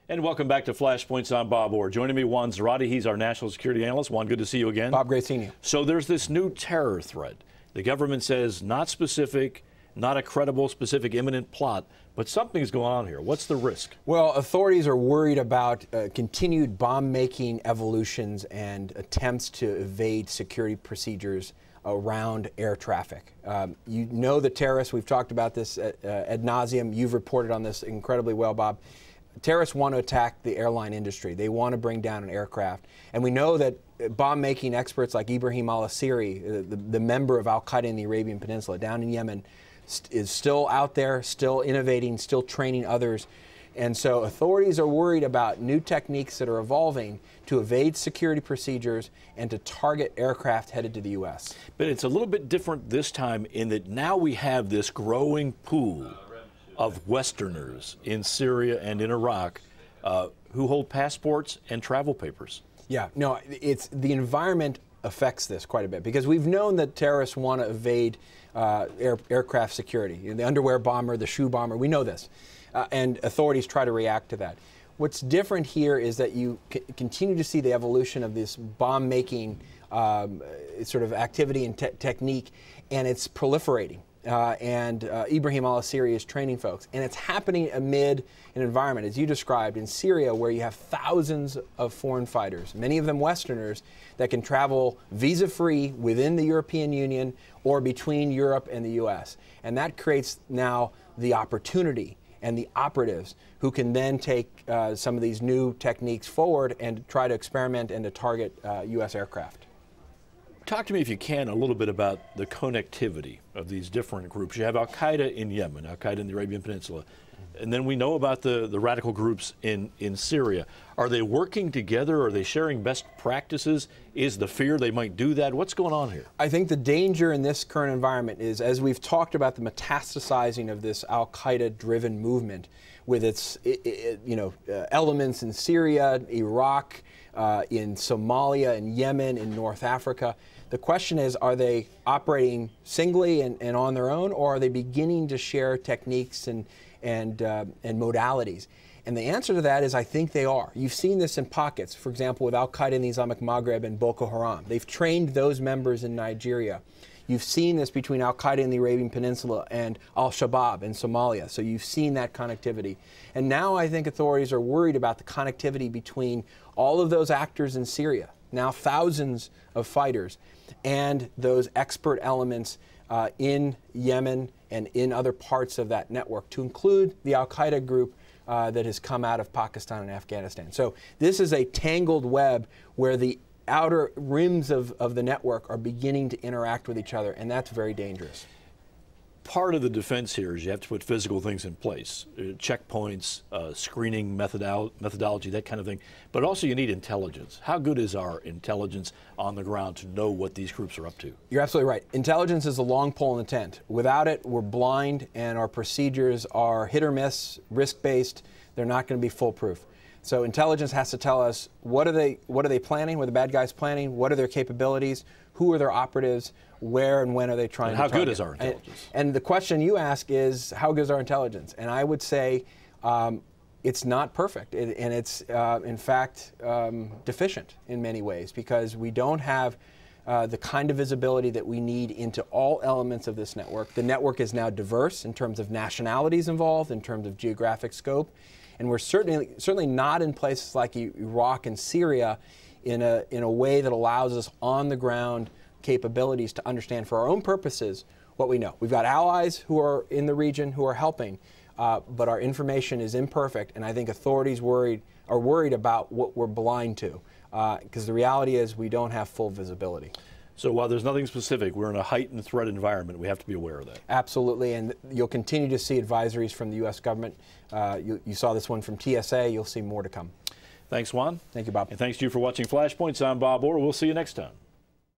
And welcome back to Flashpoints. I'm Bob Orr. Joining me, Juan Zarate. He's our national security analyst. Juan, good to see you again. Bob, great seeing you. So there's this new terror threat. The government says not specific, not a credible, specific, imminent plot, but something's going on here. What's the risk? Well, authorities are worried about continued bomb-making evolutions and attempts to evade security procedures around air traffic. You know the terrorists, we've talked about this ad nauseum. You've reported on this incredibly well, Bob. Terrorists want to attack the airline industry. They want to bring down an aircraft. And we know that bomb-making experts like Ibrahim al-Asiri, the member of al-Qaeda in the Arabian Peninsula down in Yemen, is still out there, still innovating, still training others. And so authorities are worried about new techniques that are evolving to evade security procedures and to target aircraft headed to the U.S. But it's a little bit different this time in that now we have this growing pool of Westerners in Syria and in Iraq who hold passports and travel papers. Yeah, no, it's the environment affects this quite a bit because we've known that terrorists want to evade aircraft security. You know, the underwear bomber, the shoe bomber, we know this. And authorities try to react to that. What's different here is that you continue to see the evolution of this bomb-making sort of activity and technique, and it's proliferating. Ibrahim al-Asiri is training folks. And it's happening amid an environment, as you described, in Syria, where you have thousands of foreign fighters, many of them Westerners, that can travel visa-free within the European Union or between Europe and the U.S. And that creates now the opportunity and the operatives who can then take some of these new techniques forward and try to experiment and to target U.S. aircraft. Talk to me, if you can, a little bit about the connectivity of these different groups. You have al-Qaeda in Yemen, al-Qaeda in the Arabian Peninsula, and then we know about the radical groups in Syria. Are they working together? Are they sharing best practices? Is the fear they might do that? What's going on here? I think the danger in this current environment is, as we've talked about the metastasizing of this al-Qaeda-driven movement with its elements in Syria, Iraq, in Somalia, in Yemen, in North Africa. The question is, are they operating singly and on their own, or are they beginning to share techniques and modalities? And the answer to that is, I think they are. You've seen this in pockets, for example, with al-Qaeda in the Islamic Maghreb and Boko Haram. They've trained those members in Nigeria. You've seen this between al-Qaeda in the Arabian Peninsula and al-Shabaab in Somalia. So you've seen that connectivity. And now I think authorities are worried about the connectivity between all of those actors in Syria, now thousands of fighters, and those expert elements in Yemen and in other parts of that network, to include the al-Qaeda group that has come out of Pakistan and Afghanistan. So this is a tangled web where the outer rims of the network are beginning to interact with each other, and that's very dangerous. Part of the defense here is you have to put physical things in place, checkpoints, screening methodology, that kind of thing. But also you need intelligence. How good is our intelligence on the ground to know what these groups are up to? You're absolutely right. Intelligence is a long pole in the tent. Without it, we're blind, and our procedures are hit or miss, risk-based. They're not going to be foolproof. So intelligence has to tell us what are they planning, what are the bad guys planning, what are their capabilities, who are their operatives, where and when are they trying to target. How good is our intelligence? And the question you ask is, how good is our intelligence? And I would say it's not perfect, and it's in fact deficient in many ways, because we don't have the kind of visibility that we need into all elements of this network. The network is now diverse in terms of nationalities involved, in terms of geographic scope. And we're certainly not in places like Iraq and Syria in a way that allows us on-the-ground capabilities to understand for our own purposes what we know. We've got allies who are in the region who are helping, but our information is imperfect, and I think authorities are worried about what we're blind to, because the reality is we don't have full visibility. So while there's nothing specific, we're in a heightened threat environment. We have to be aware of that. Absolutely, and you'll continue to see advisories from the U.S. government. You saw this one from TSA. You'll see more to come. Thanks, Juan. Thank you, Bob. And thanks to you for watching Flashpoints. I'm Bob Orr. We'll see you next time.